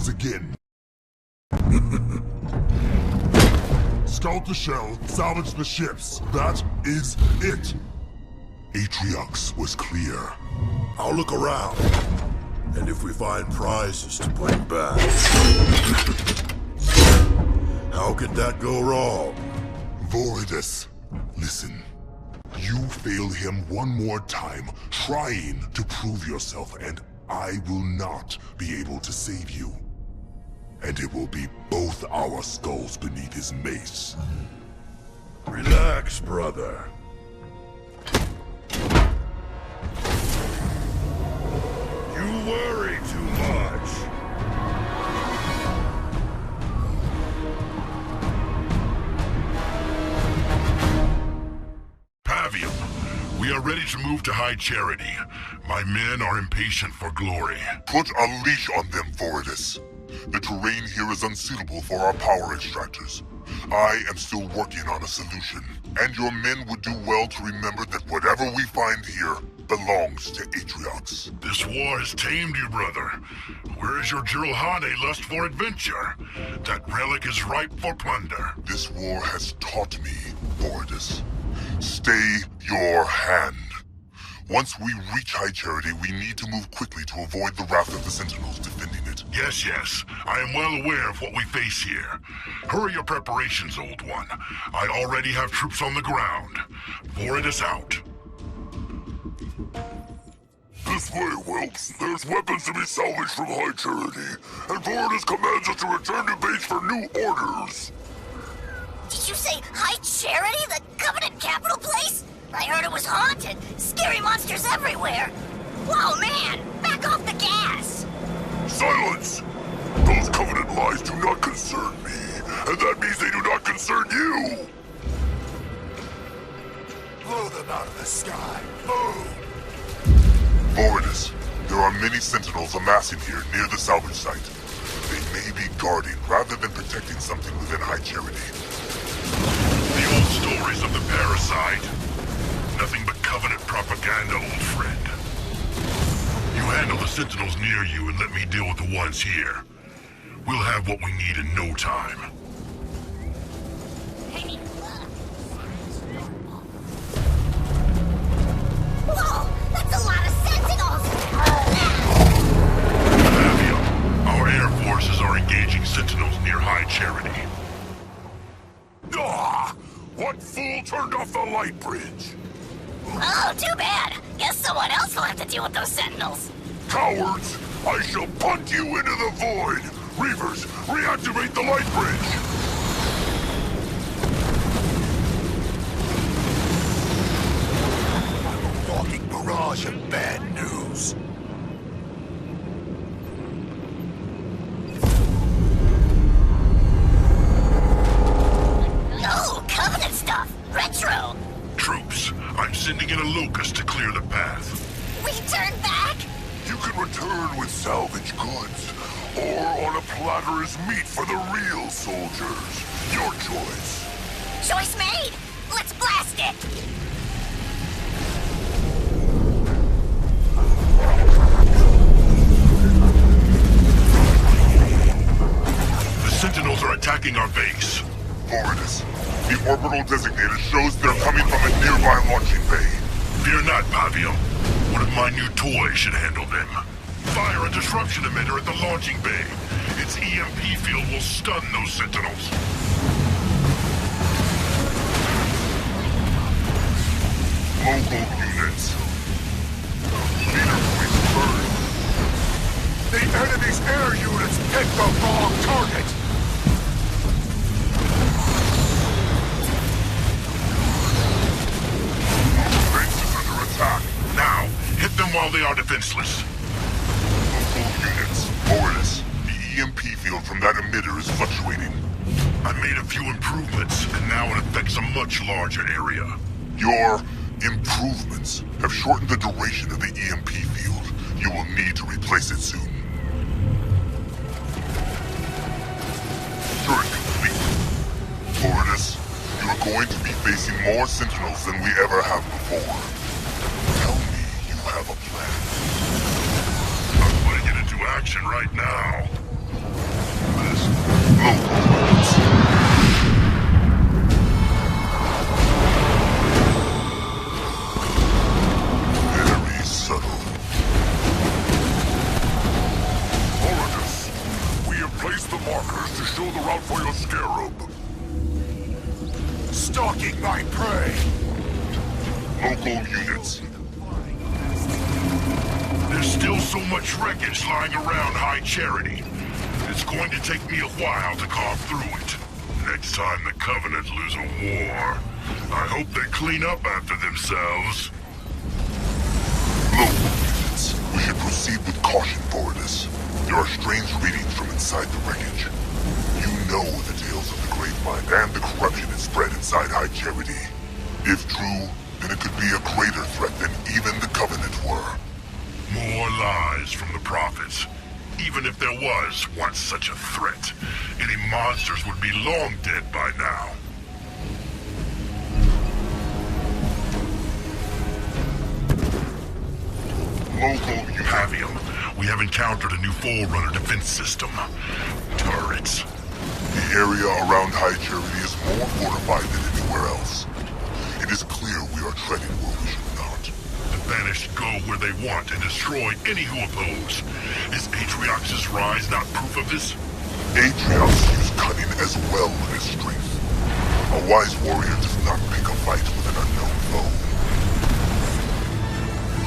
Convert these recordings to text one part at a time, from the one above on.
moves again. Scout the shell, salvage the ships. That is it. Atriox was clear. I'll look around. And if we find prizes to bring back... How could that go wrong? Voridus, listen. You fail him one more time, trying to prove yourself, and I will not be able to save you. And it will be both our skulls beneath his mace. Relax, brother. You worry too much. Pavium, we are ready to move to High Charity. My men are impatient for glory. Put a leash on them, Voridus. The terrain here is unsuitable for our power extractors. I am still working on a solution, and your men would do well to remember that whatever we find here belongs to Atriox. This war has tamed you, brother. Where is your Jiralhane lust for adventure? That relic is ripe for plunder. This war has taught me, Voridus. Stay your hand. Once we reach High Charity, we need to move quickly to avoid the wrath of the Sentinels defending it. Yes. I am well aware of what we face here. Hurry your preparations, old one. I already have troops on the ground. Voridus out. This way, Whelps. There's weapons to be salvaged from High Charity, and Voridus commands us to return to base for new orders. Did you say High Charity, the Covenant capital place? I heard it was haunted. Scary monsters everywhere. Whoa, man! Back off the gas! Silence! Those Covenant lies do not concern me, and that means they do not concern you! Blow them out of the sky. Move! Voridus, there are many Sentinels amassing here near the salvage site. They may be guarding rather than protecting something within High Charity. The old stories of the parasite. Nothing but Covenant propaganda, old friend. You handle the Sentinels near you and let me deal with the ones here. We'll have what we need in no time. Whoa! That's a lot of Sentinels! Pavium, our air forces are engaging Sentinels near High Charity. Ah! What fool turned off the light bridge? Oh, too bad. Guess someone else will have to deal with those Sentinels. Cowards! I shall punt you into the void! Reavers, reactivate the light bridge! I'm a walking barrage of bad news. Oh, Covenant stuff! Retro! Troops, I'm sending in a locust to clear the path. We turn back? You can return with salvage goods, or on a platter as meat for the real soldiers. Your choice. Choice made! Let's blast it! The Sentinels are attacking our base. Voridus, the orbital designator shows they're coming from a nearby launching bay. Fear not, Pavium. One of my new toys should handle them. Fire a disruption emitter at the launching bay. Its EMP field will stun those Sentinels. Local units. Leader points first. The enemy's air units picked the wrong target! Base is under attack. Now, hit them while they are defenseless. Local units. Voridus, the EMP field from that emitter is fluctuating. I made a few improvements, and now it affects a much larger area. Your improvements have shortened the duration of the EMP field. You will need to replace it soon. Turret complete. Voridus, you are going to be facing more Sentinels than we ever have before. Tell me you have a plan. I'm putting it into action right now. Very subtle. Horridus, we have placed the markers to show the route for your scarab. Stalking my prey. Local units. There's still so much wreckage lying around High Charity. It's going to take me a while to carve through it. Next time the Covenant lose a war, I hope they clean up after themselves. Local units, we should proceed with caution, Forerunner. There are strange readings from inside the wreckage. You know the tales of the Gravemind and the corruption it spread inside High Charity. If true, then it could be a greater threat than even the Covenant were. More lies from the prophets. Even if there was once such a threat, any monsters would be long dead by now. Local Pavium, we have encountered a new Forerunner defense system. Turrets. The area around High Charity is more fortified than anywhere else. It is clear we are treading where we should not. The Banished go where they want and destroy any who oppose. Is Atriox's rise not proof of this? Atriox used cunning as well as strength. A wise warrior does not pick a fight with an unknown foe.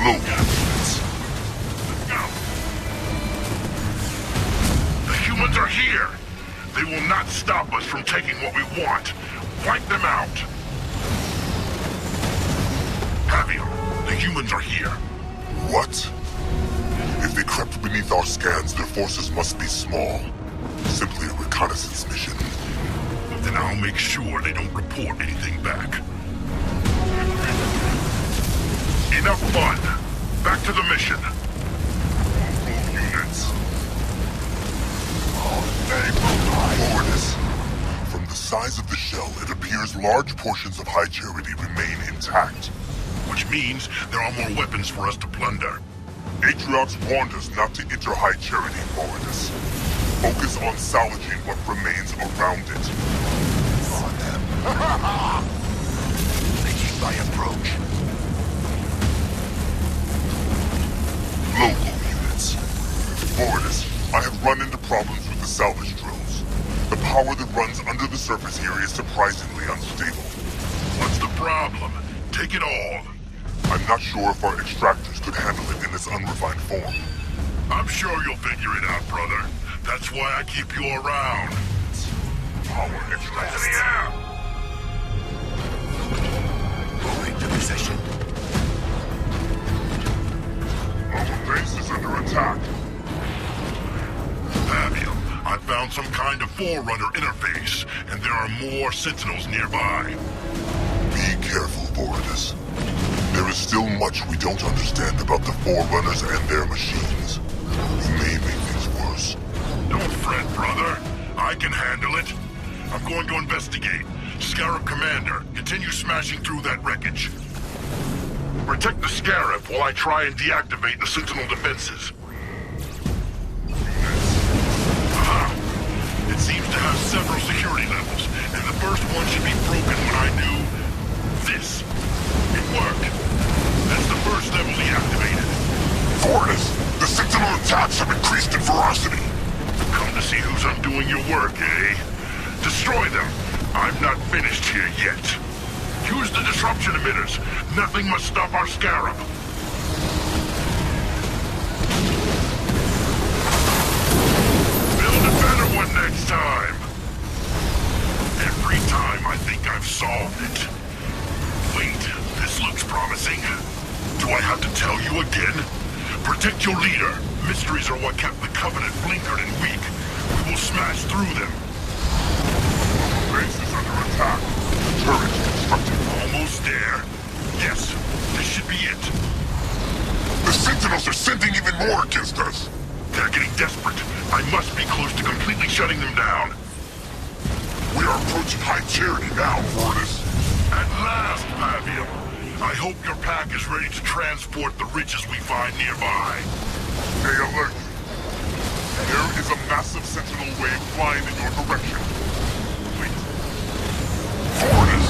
Local units. The humans are here! They will not stop us from taking what we want. Wipe them out! Pavium, the humans are here. What? If they crept beneath our scans, their forces must be small. Simply a reconnaissance mission. Then I'll make sure they don't report anything back. Enough fun! Back to the mission! Local units. Forwardness. From the size of the shell, it appears large portions of High Charity remain intact. Which means there are more weapons for us to plunder. Atriox warned us not to enter High Charity, Forwardness. Focus on salvaging what remains around it. On them. Making my approach. Local units. Forwardness, I have run into problems with the salvage drills. The power that runs under the surface here is surprisingly unstable. What's the problem? Take it all. I'm not sure if our extractors could handle it in its unrefined form. I'm sure you'll figure it out, brother. That's why I keep you around. Power extractor. Moving to position. Our base is under attack. Pavium, I found some kind of Forerunner interface, and there are more Sentinels nearby. Be careful, Forerunner. There is still much we don't understand about the Forerunners and their machines. We may make things worse. Don't fret, brother. I can handle it. I'm going to investigate. Scarab Commander, continue smashing through that wreckage. Protect the Scarab while I try and deactivate the Sentinel defenses. Aha! It seems to have several security levels, and the first one should be broken when I do this. It worked. That's the first level deactivated. Fortis, the Sentinel attacks have increased in ferocity. Come to see who's undoing your work, eh? Destroy them. I'm not finished here yet. Use the disruption emitters. Nothing must stop our Scarab. Build a better one next time. Every time I think I've solved it. Wait, this looks promising. Do I have to tell you again? Protect your leader. Mysteries are what kept the Covenant blinkered and weak. We will smash through them. Base is under attack. Turret constructed. Almost there. Yes, this should be it. The Sentinels are sending even more against us. They're getting desperate. I must be close to completely shutting them down. We are approaching High Charity now, Fortis. At last, Pavium. I hope your pack is ready to transport the riches we find nearby. Stay alert. There is a massive sentinel wave flying in your direction. Wait. Fortis!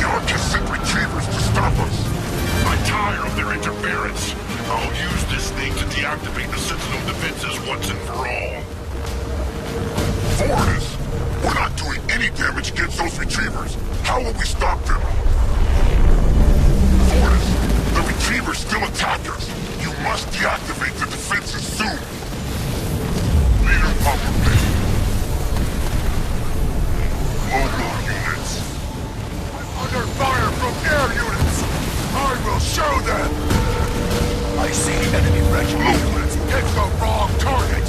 The Arcus sent retrievers to stop us! I'm tired of their interference. I'll use this thing to deactivate the Sentinel defenses once and for all. Fortis! We're not doing any damage against those retrievers! How will we stop them? Fortis! The retrievers still attack us! You must deactivate the defenses soon! Leader Papa Bay. Mobile units. I'm under fire from air units! I will show them! I see enemy regiments. Get the wrong target!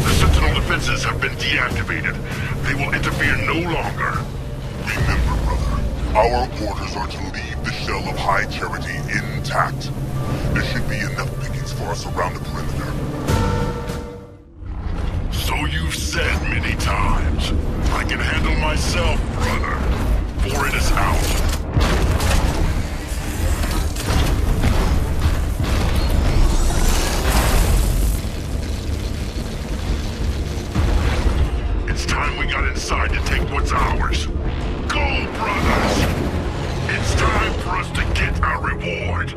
The Sentinel defenses have been deactivated. They will interfere no longer. Remember, brother, our orders are to leave the shell of High Charity intact. There should be enough pickings for us around the perimeter. So you've said many times. I can handle myself, brother. For it is out. It's time we got inside to take what's ours. Go, brothers! It's time for us to get our reward.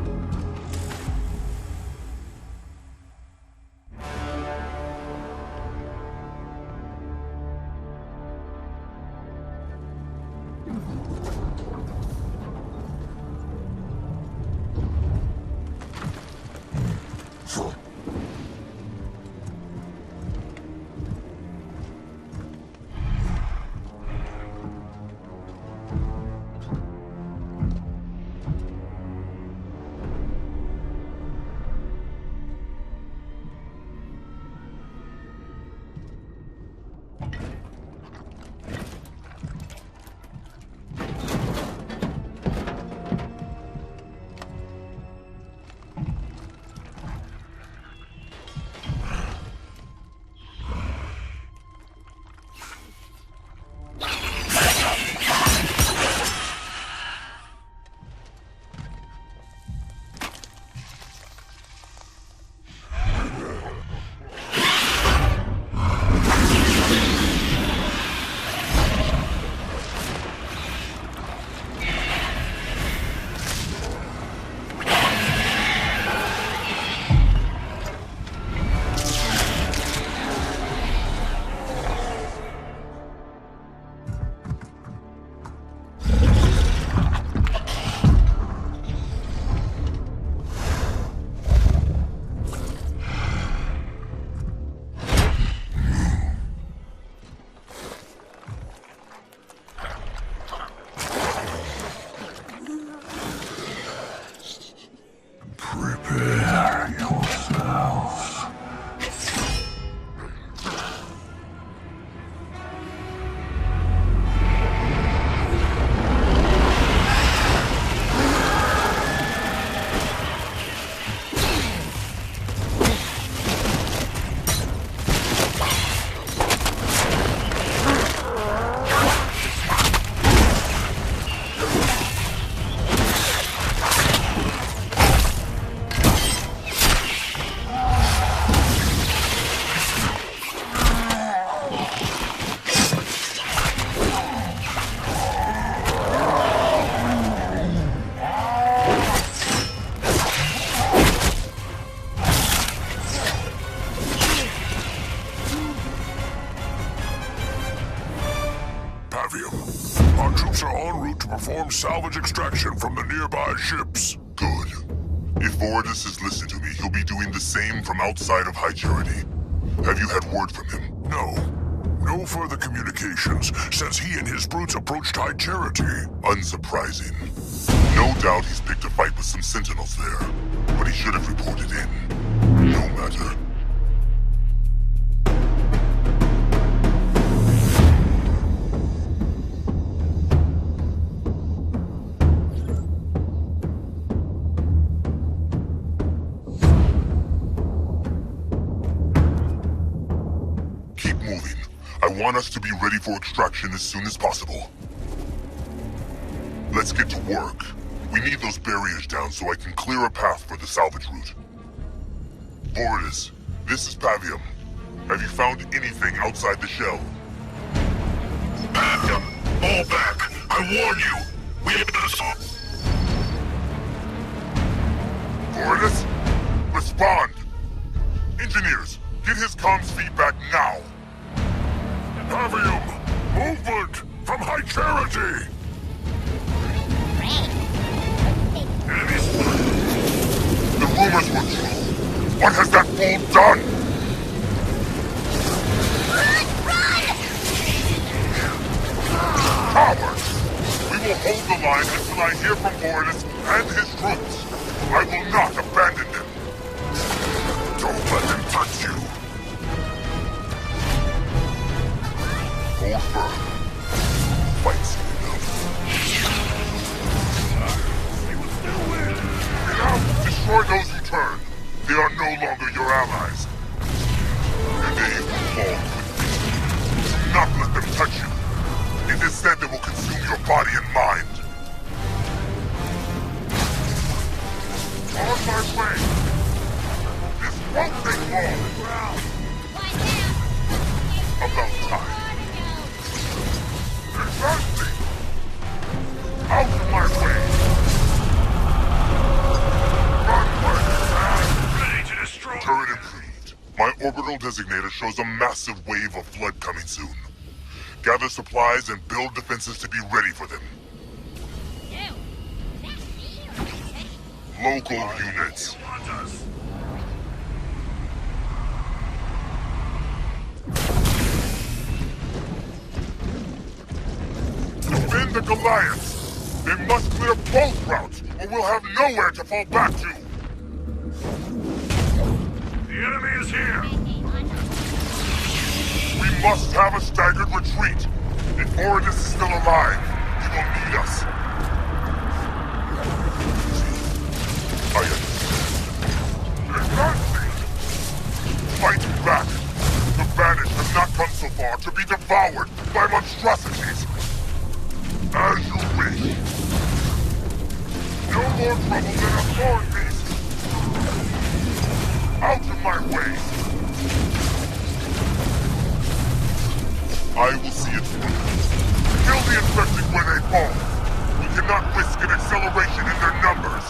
Our troops are en route to perform salvage extraction from the nearby ships. Good. If Voridus has listened to me, he'll be doing the same from outside of High Charity. Have you had word from him? No. No further communications since he and his brutes approached High Charity. Unsurprising. No doubt he's picked a fight with some sentinels there, but he should have reported in. No matter. Keep moving. I want us to be ready for extraction as soon as possible. Let's get to work. We need those barriers down so I can clear a path for the salvage route. Voridus, this is Pavium. Have you found anything outside the shell? Back up! Fall back! I warn you! We have to assault. Voridus? Respond! Engineers, get his comms feedback now! Pavium! Movement! From High Charity! Enemies! The rumors were true! What has that fool done? Cowards! We will hold the line until I hear from Voridus and his troops. I will not abandon them. Don't let them touch you. Hold firm. Fight soon enough. They will still win! Get out! Destroy those who turn. They are no longer your allies. And they will fall quickly. Do not let them touch you. It is said they will consume your body and mind. On my way! This won't take long! About time. Advance me! Out of my way! Run like Ready to destroy! turret improved. My orbital designator shows a massive wave of flood coming soon. Gather supplies and build defenses to be ready for them. Local units. Want us? Defend the Goliaths! They must clear both routes, or we'll have nowhere to fall back to! The enemy is here! We must have a staggered retreat! If Voridus is still alive, he will need us. I understand. Advance me! Fight back! The Banished have not come so far to be devoured by monstrosities! As you wish. No more trouble than a thorn beast! Out of my way! I will see it through. Kill the infected where they fall. We cannot risk an acceleration in their numbers.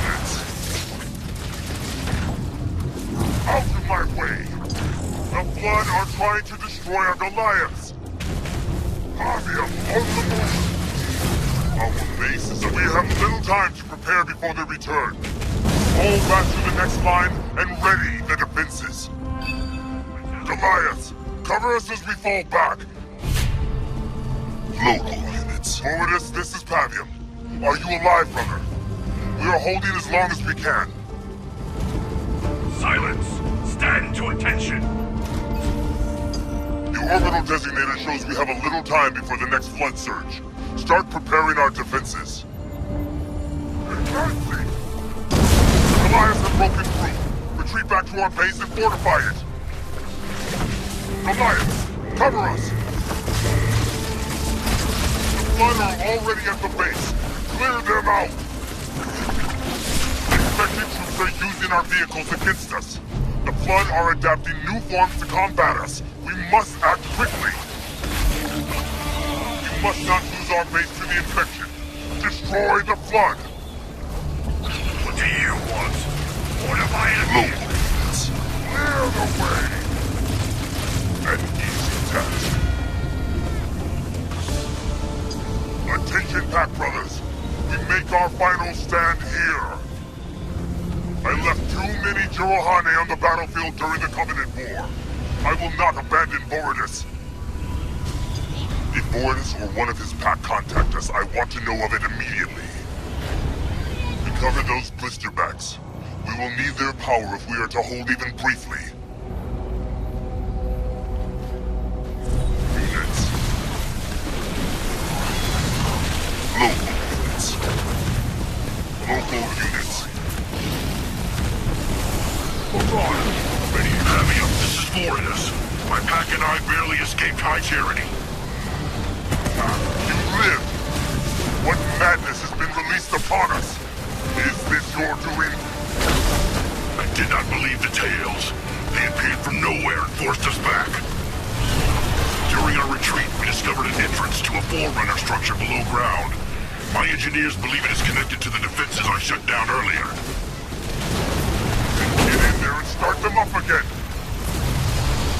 Units. Out of my way! The Flood are trying to destroy our Goliaths! Pavium on the move! Our base is that we have little time to prepare before they return. Fall back to the next line and ready the defenses. Goliaths, cover us as we fall back. Local units. Voridus, this is Pavium. Are you alive, brother? We are holding as long as we can. Silence! Stand to attention! The orbital designator shows we have a little time before the next flood surge. Start preparing our defenses. Advance me! The Goliaths have broken through. Retreat back to our base and fortify it. Goliaths, cover us! The Flood are already at the base. Clear them out! Infected troops are using our vehicles against us. The Flood are adapting new forms to combat us. We must act quickly. We must not lose our base to the infection. Destroy the Flood! What do you want? Fortify it! Local units, clear the way! An easy task. Attention, Pack Brothers. We make our final stand here. I left too many Jirohane on the battlefield during the Covenant War. I will not abandon Voridus. If Voridus or one of his pack contact us, I want to know of it immediately. To cover those blisterbacks, we will need their power if we are to hold even briefly. Units. Local units. Local units. Hold on! Ready to have me up. This is Voridus. My pack and I barely escaped High Charity. You live! What madness has been released upon us? Is this your doing? I did not believe the tales. They appeared from nowhere and forced us back. During our retreat, we discovered an entrance to a Forerunner structure below ground. My engineers believe it is connected to the defenses I shut down earlier. Get in there and start them up again!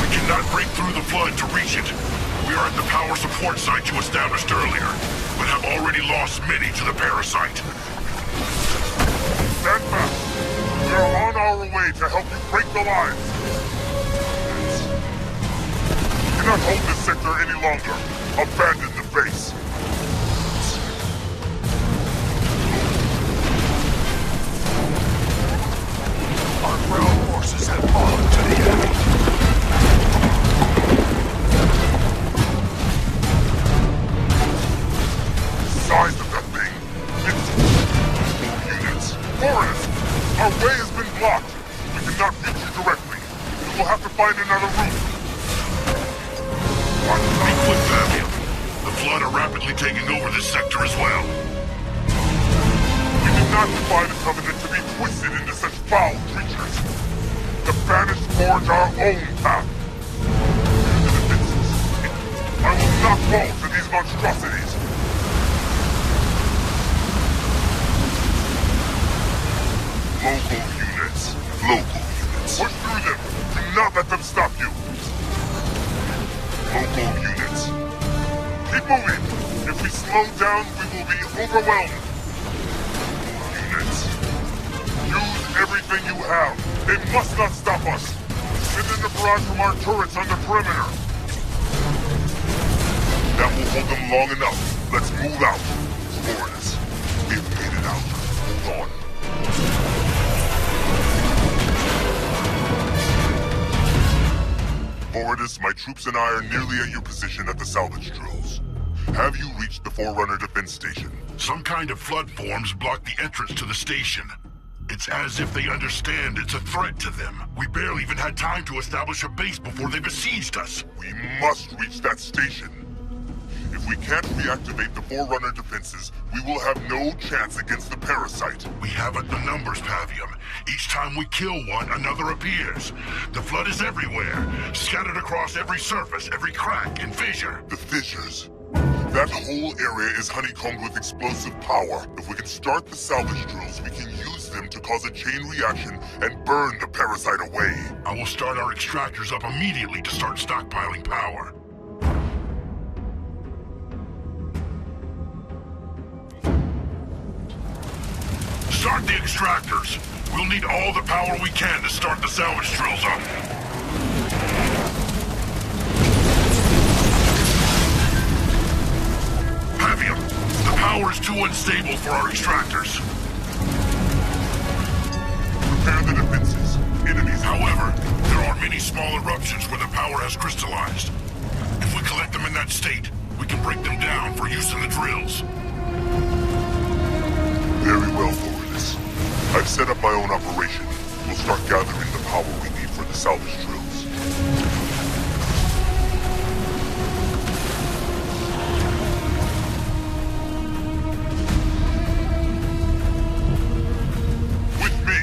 We cannot break through the flood to reach it. We are at the power support site you established earlier, but have already lost many to the parasite. Stand back! We are on our way to help you break the lines! We cannot hold this sector any longer. Abandon the base. Our ground forces have fallen to the enemy. Size of that thing! It's... units! Foreigners! Our way has been blocked! We cannot reach you directly. We will have to find another route. Be quick, Fabian. The flood are rapidly taking over this sector as well. We did not defy the Covenant to be twisted into such foul creatures. The Banished forge our own path. To the defenses. I will not fall to these monstrosities. Local units. Push through them. Do not let them stop you. Local units. Keep moving. If we slow down, we will be overwhelmed. Units. Use everything you have. They must not stop us. Send in a barrage from our turrets on the perimeter. That will hold them long enough. Let's move out. Foreigners. We've made it out. Hold on. Forwardus, my troops and I are nearly at your position at the salvage drills. Have you reached the Forerunner defense station? Some kind of flood forms block the entrance to the station. It's as if they understand it's a threat to them. We barely even had time to establish a base before they besieged us. We must reach that station. If we can't reactivate the Forerunner defenses, we will have no chance against the parasite. We haven't the numbers, Pavium. Each time we kill one, another appears. The flood is everywhere, scattered across every surface, every crack and fissure. The fissures. That whole area is honeycombed with explosive power. If we can start the salvage drills, we can use them to cause a chain reaction and burn the parasite away. I will start our extractors up immediately to start stockpiling power. Start the extractors. We'll need all the power we can to start the salvage drills up. Pavium, the power is too unstable for our extractors. Prepare the defenses. Enemies. However, there are many small eruptions where the power has crystallized. If we collect them in that state, we can break them down for use in the drills. Very well, Forwardus. I've set up my own operation. We'll start gathering the power we need for the salvage drills. With me,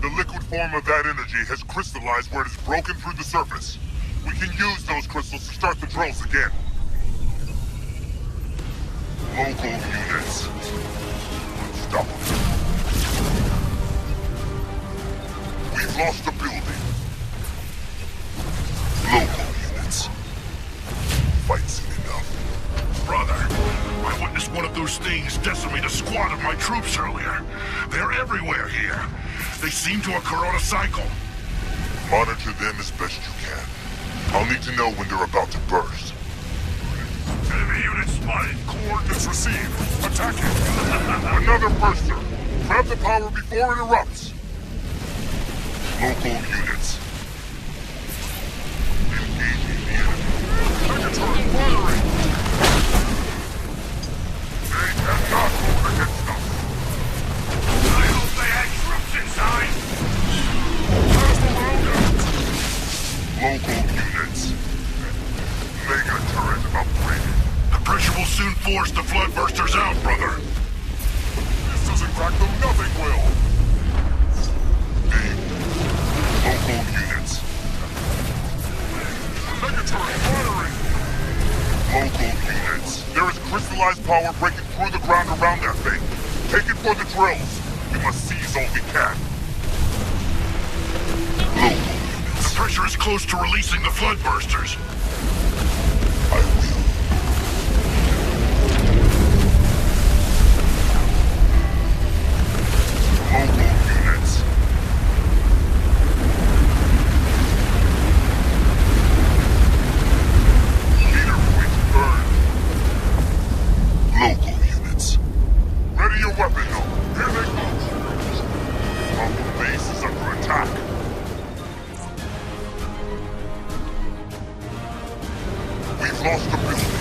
the liquid form of that energy has crystallized where it has broken through the surface. We can use those crystals to start the drills again. Local units. Stop them. We've lost the building. Local units. Fight soon enough. Brother, I witnessed one of those things decimate a squad of my troops earlier. They're everywhere here. They seem to occur on a cycle. Monitor them as best you can. I'll need to know when they're about to burst. Enemy unit spotted. Coordinates received. Attacking. Another burster. Grab the power before it erupts. Local units. Engaging the enemy. Megaturret firing. They cannot hold against us. I hope they had troops inside. Local units. Mega turret upgraded. The pressure will soon force the floodbursters out, brother. This doesn't crack them, nothing will. Local units. Negatory firing! Local units. There is crystallized power breaking through the ground around that thing. Take it for the drills. We must seize all we can. Local units. The pressure is close to releasing the floodbursters. I will. Local units. Leader point earned. Local units. Ready your weapon, though. Here they come. Our base is under attack. We've lost the building.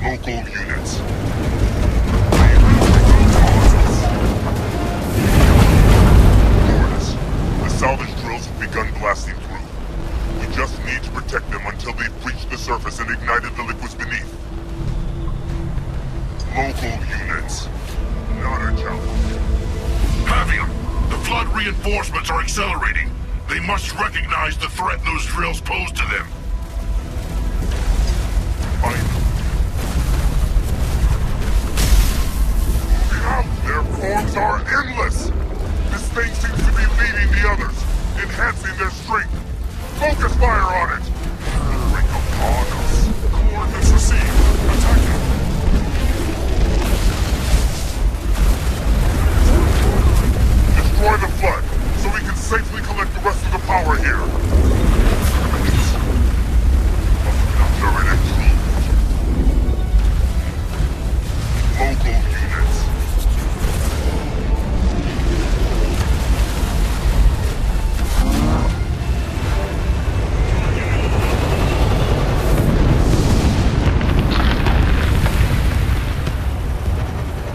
Local units. Lords, the salvage drills have begun blasting through. We just need to protect them until they've breached the surface and ignited the liquids beneath. Local units. Not a challenge. Pavium, the flood reinforcements are accelerating. They must recognize the threat those drills pose to them. Find them. Moving out! Their forms are endless! This thing seems to be leading the others, enhancing their strength. Focus fire on it! Bring upon us. Coordinates received. Attack it. Destroy the flood, so we can safely collect the rest of the power here. Turret improved. Local units.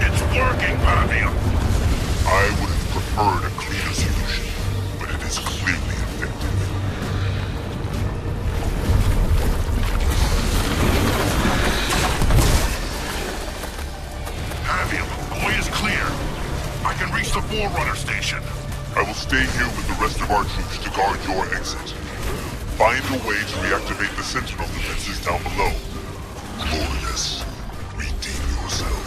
It's working, Pavium. I would have preferred a cleaner solution, but it is clearly effective. Pavium, the way is clear. I can reach the Forerunner station. I will stay here with the rest of our troops to guard your exit. Find a way to reactivate the Sentinel defenses down below. Glorious. Redeem yourself.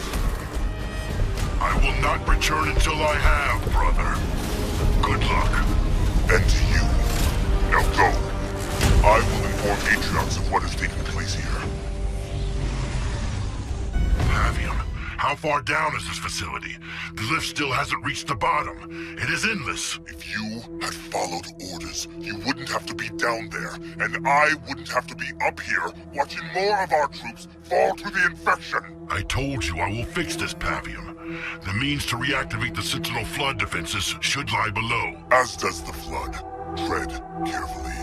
I will not return until I have, brother. Good luck. And to you. Now go. I will inform Atriox of what is taking place here. Pavium, how far down is this facility? The lift still hasn't reached the bottom. It is endless. If you had followed orders, you wouldn't have to be down there, and I wouldn't have to be up here watching more of our troops fall to the infection. I told you I will fix this, Pavium. The means to reactivate the Sentinel flood defenses should lie below. As does the flood. Tread carefully.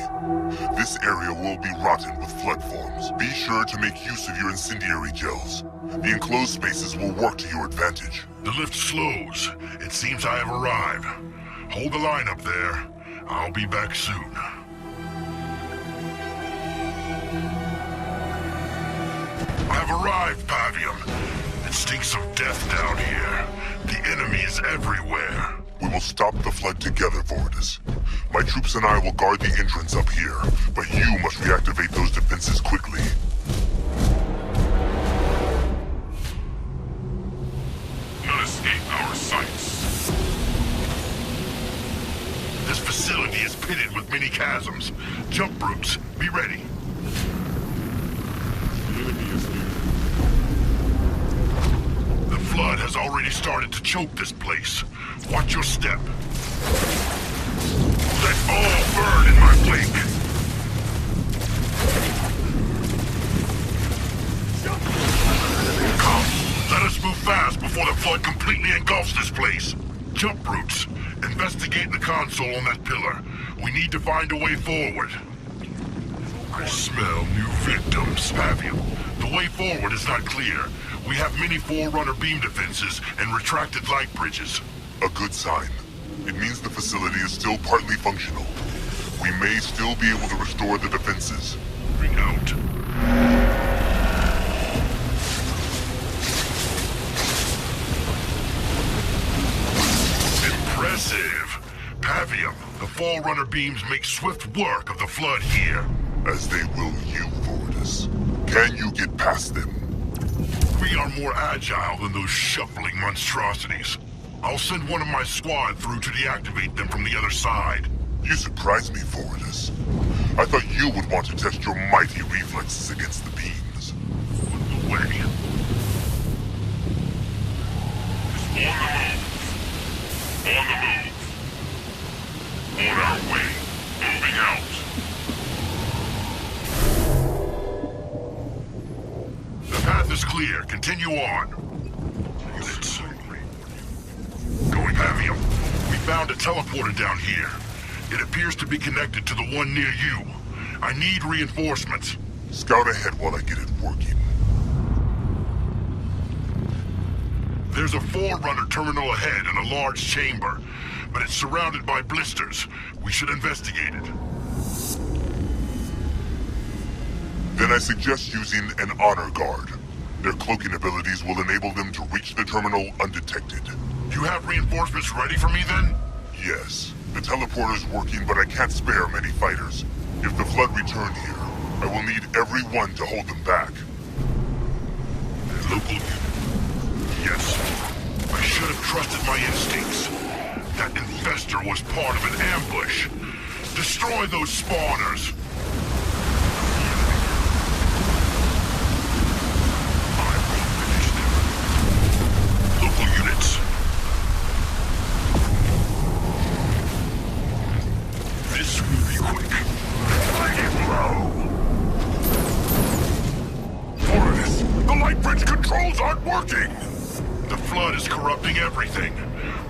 This area will be rotten with flood forms. Be sure to make use of your incendiary gels. The enclosed spaces will work to your advantage. The lift slows. It seems I have arrived. Hold the line up there. I'll be back soon. I've arrived, Pavium. It stinks of death down here. The enemy is everywhere. We will stop the flood together, Voridus. My troops and I will guard the entrance up here, but you must reactivate those defenses quickly. None escape our sights. This facility is pitted with many chasms. Jump routes, be ready. The enemy is near. The flood has already started to choke this place. Watch your step. Let all burn in my wake. Come, let us move fast before the flood completely engulfs this place. Jump routes. Investigate the console on that pillar. We need to find a way forward. I smell new victims, Pavium. The way forward is not clear. We have many Forerunner beam defenses and retracted light bridges. A good sign. It means the facility is still partly functional. We may still be able to restore the defenses. Bring out. Impressive. Pavium, the Forerunner beams make swift work of the flood here. As they will you, Voridus. Can you get past them? We are more agile than those shuffling monstrosities. I'll send one of my squad through to deactivate them from the other side. You surprise me, Voridus. I thought you would want to test your mighty reflexes against the beams. Away. On the move. On our way. Moving out. The path is clear. Continue on. Units. Going Pavium. We found a teleporter down here. It appears to be connected to the one near you. I need reinforcements. Scout ahead while I get it working. There's a Forerunner terminal ahead in a large chamber, but it's surrounded by blisters. We should investigate it. Then I suggest using an honor guard. Their cloaking abilities will enable them to reach the terminal undetected. You have reinforcements ready for me then? Yes. The teleporter's working, but I can't spare many fighters. If the Flood return here, I will need everyone to hold them back. Local unit. Yes. I should have trusted my instincts. That infestor was part of an ambush. Destroy those spawners. I will finish them. Local units. This will be quick. Let it blow. Voridus, the light bridge controls aren't working! The flood is corrupting everything.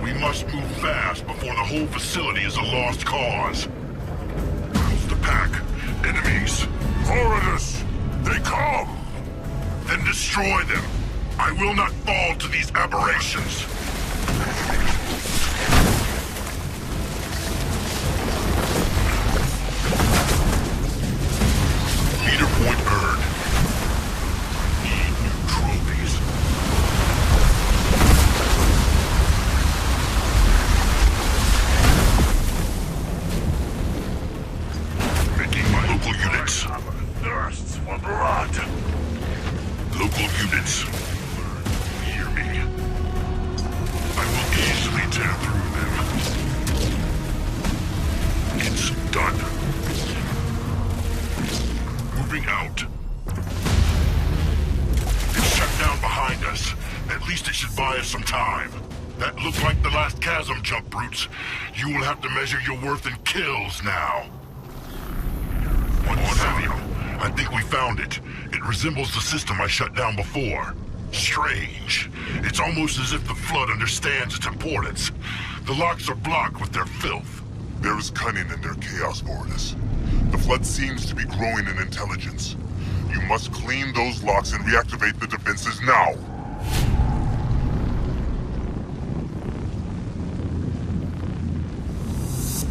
We must move fast before the whole facility is a lost cause. Who's the pack? Enemies. Voridus, they come! Then destroy them. I will not fall to these aberrations. Leader point earned. Need new trophies. Making my local units. Thirsts for blood. Local units. Hear me. I will easily tear through them. It's done. Moving out. It's shut down behind us. At least it should buy us some time. That looked like the last chasm jump, brutes. You will have to measure your worth in kills now. On Savio. I think we found it. It resembles the system I shut down before. Strange. It's almost as if the Flood understands its importance. The locks are blocked with their filth. There is cunning in their chaos, Voridus. The Flood seems to be growing in intelligence. You must clean those locks and reactivate the defenses now!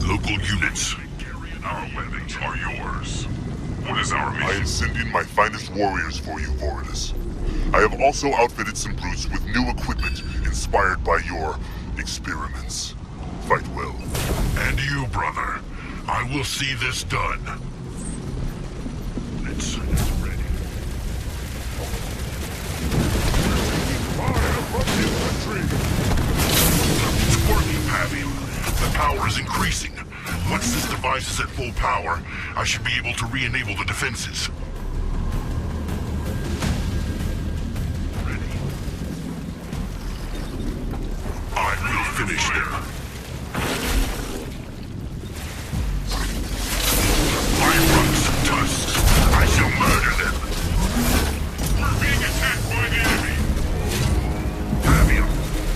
Local units. Our weapons are yours. What is our mission? I am sending my finest warriors for you, Voridus. I have also outfitted some brutes with new equipment inspired by your experiments. Fight well. And you, brother. I will see this done. It's ready. Fire from infantry! It's working, Pavium. The power is increasing. Once this device is at full power, I should be able to re-enable the defenses. Ready. I will finish them. My rungs and tusks. I shall murder them. We're being attacked by the enemy. Pavium,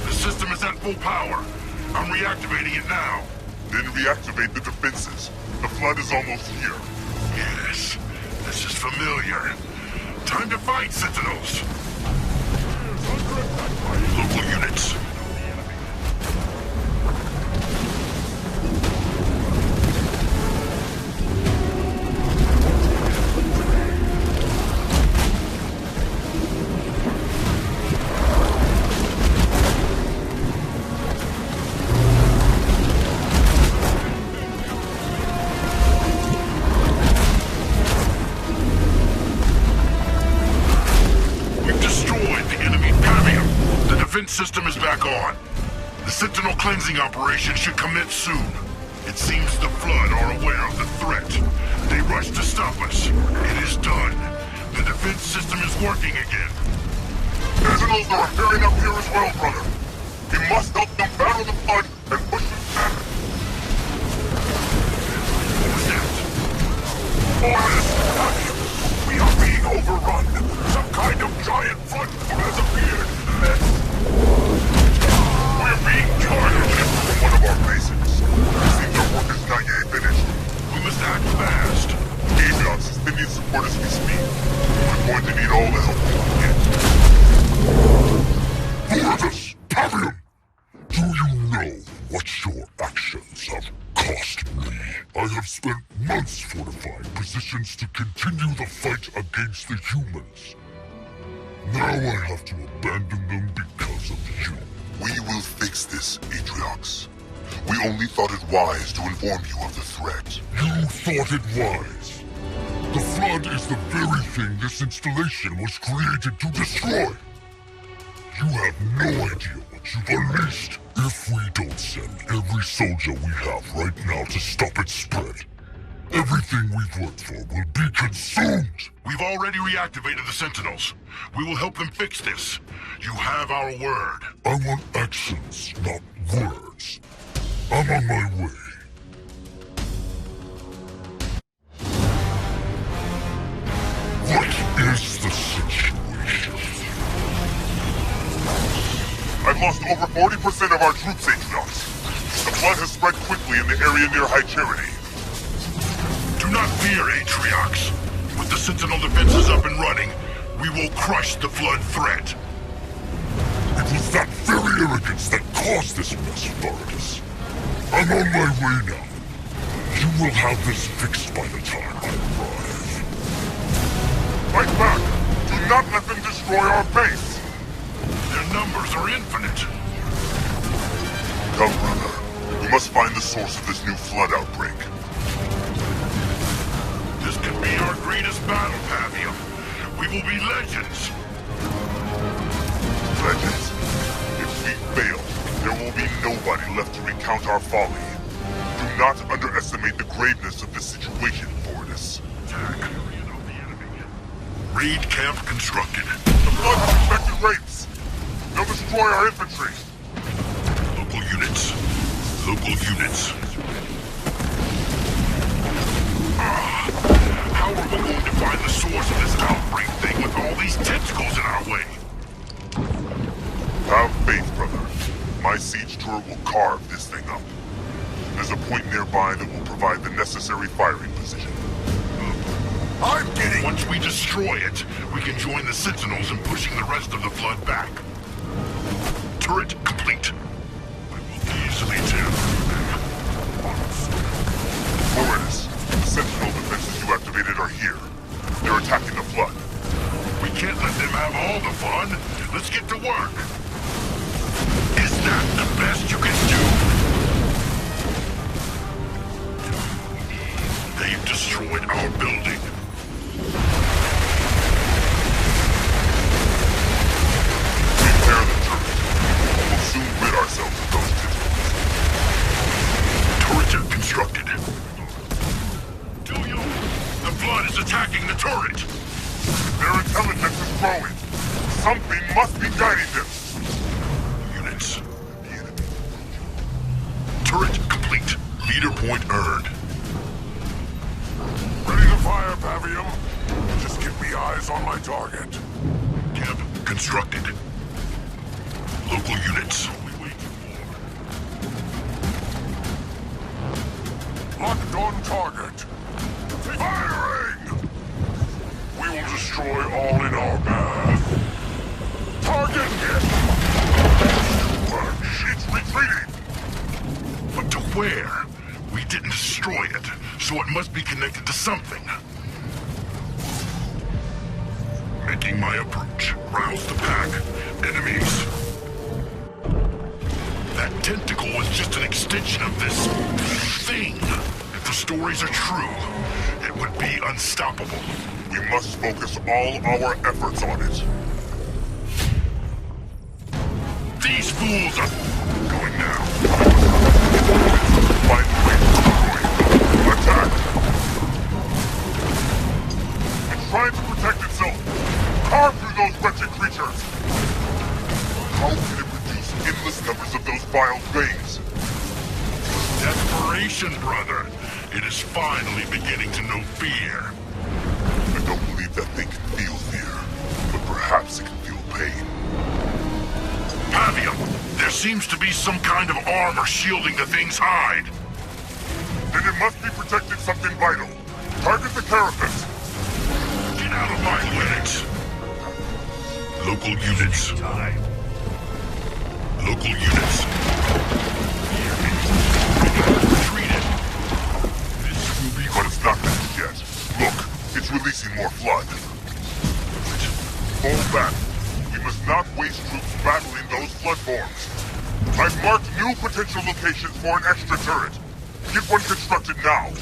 the system is at full power. I'm reactivating it now. Then reactivate the defenses. The Flood is almost here. Yes, this is familiar. Time to fight, Sentinels. Local units. defense system is back on. The Sentinel cleansing operation should commence soon. It seems the Flood are aware of the threat. They rush to stop us. It is done. The defense system is working again. Sentinels are appearing up here as well, brother. We must help them battle the Flood and push them back. What was that? We are being overrun. Some kind of giant flood has appeared. We're being targeted from one of our bases. Seems our work is not yet finished. We must act fast. Avion is sending support as we speak. We're going to need all the help we can get. Lourdes, Pavian! Do you know what your actions have cost me? I have spent months fortifying positions to continue the fight against the humans. Now I have to abandon them because of you. We will fix this, Atriox. We only thought it wise to inform you of the threat. You thought it wise? The Flood is the very thing this installation was created to destroy. You have no idea what you've unleashed. If we don't send every soldier we have right now to stop its spread, everything we've worked for will be consumed! We've already reactivated the Sentinels. We will help them fix this. You have our word. I want actions, not words. I'm on my way. What is the situation? I've lost over 40% of our troops, Atriox. The Flood has spread quickly in the area near High Charity. Do not fear, Atriox. With the Sentinel defenses up and running, we will crush the Flood threat. It was that very arrogance that caused this mess, Lourdes. I'm on my way now. You will have this fixed by the time I arrive. Fight back! Do not let them destroy our base! Their numbers are infinite. Come, brother. We must find the source of this new Flood outbreak. This could be our greatest battle, Pavium. We will be legends. Legends? If we fail, there will be nobody left to recount our folly. Do not underestimate the graveness of this situation, Lourdes. Attack. Raid camp constructed. The Flood has infected rapes. They'll destroy our infantry. Local units. Local units. How are we going to find the source of this outbreak thing with all these tentacles in our way? Have faith, brother. My siege turret will carve this thing up. There's a point nearby that will provide the necessary firing position. I'm getting... Once we destroy it, we can join the Sentinels in pushing the rest of the Flood back. Turret complete. I will easily tear through them. Lourdes, the Sentinel defenses you activated are here. They're attacking the Flood. We can't let them have all the fun. Let's get to work. Is that the best you can do? They've destroyed our building. Repair the turret. We'll soon rid ourselves of those tentacles. Turret constructed. The Flood is attacking the turret. Their intelligence is growing. Something must be guiding them. Units. Turret complete. Leader point earned. Ready to fire, Pavium. Just give me eyes on my target. Camp constructed. Local units. Locked on target. Firing! We will destroy all in our path. Target hit! It's retreating! But to where? We didn't destroy it, so it must be connected to something. Making my approach. Rouse the pack. Enemies. That tentacle was just an extension of this thing. If the stories are true, it would be unstoppable. We must focus all our efforts on it. These fools are going now. Find a way to destroy it. Attack! It's trying to protect itself. Carve through those wretched creatures. How can it produce endless numbers of those vile things? Desperation, brother. It is finally beginning to know fear. I don't believe that thing can feel fear, but perhaps it can feel pain. Pavium, there seems to be some kind of armor shielding the thing's hide. Then it must be protecting something vital. Target the carapace. Get out of my way. Local units. Local units. Retreated. This will be... But it's not finished yet. Look, it's releasing more flood. Fall back. We must not waste troops battling those flood forms. I've marked new potential locations for an extra turret. Get one constructed now.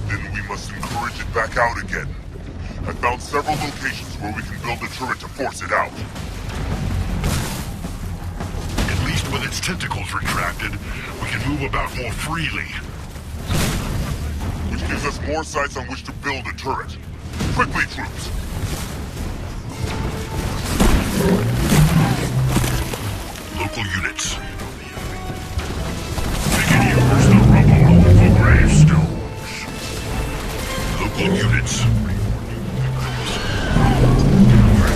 Then we must encourage it back out again. I found several locations where we can build a turret to force it out. At least with its tentacles retracted, we can move about more freely. Which gives us more sites on which to build a turret. Quickly, troops! Local units. We can use the rubble for gravestones. Local units.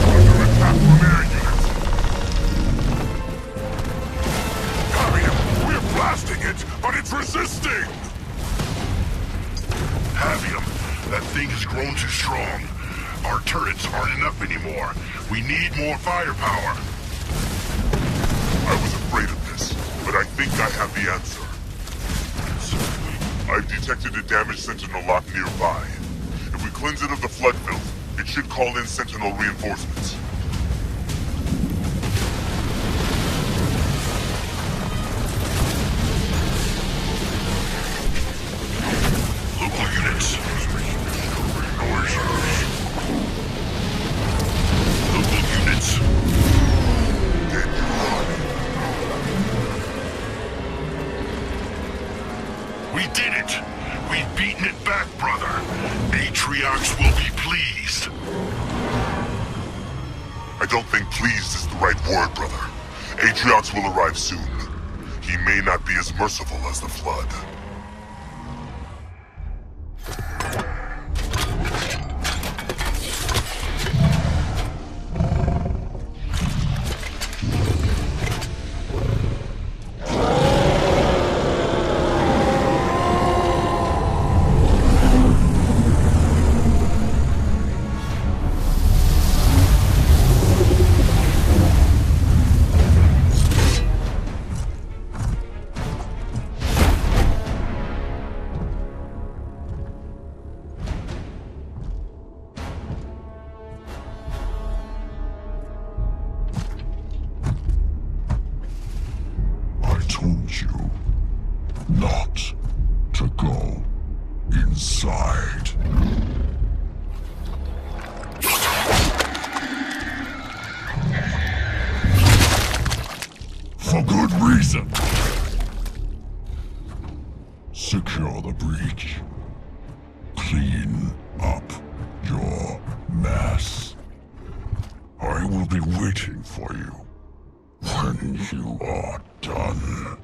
Under attack from air units. We're blasting it, but it's resisting! Pavium, that thing has grown too strong. Our turrets aren't enough anymore. We need more firepower. I was afraid of this, but I think I have the answer. I've detected a damaged Sentinel lock nearby. If we cleanse it of the flood filth, it should call in Sentinel reinforcements. Local units. Local units. We did it! We've beaten it back, brother. Atriox will be pleased. I don't think pleased is the right word, brother. Atriox will arrive soon. He may not be as merciful as the Flood. Told you not to go inside. For good reason. Secure the breach. Clean up your mess. I will be waiting for you when you are done.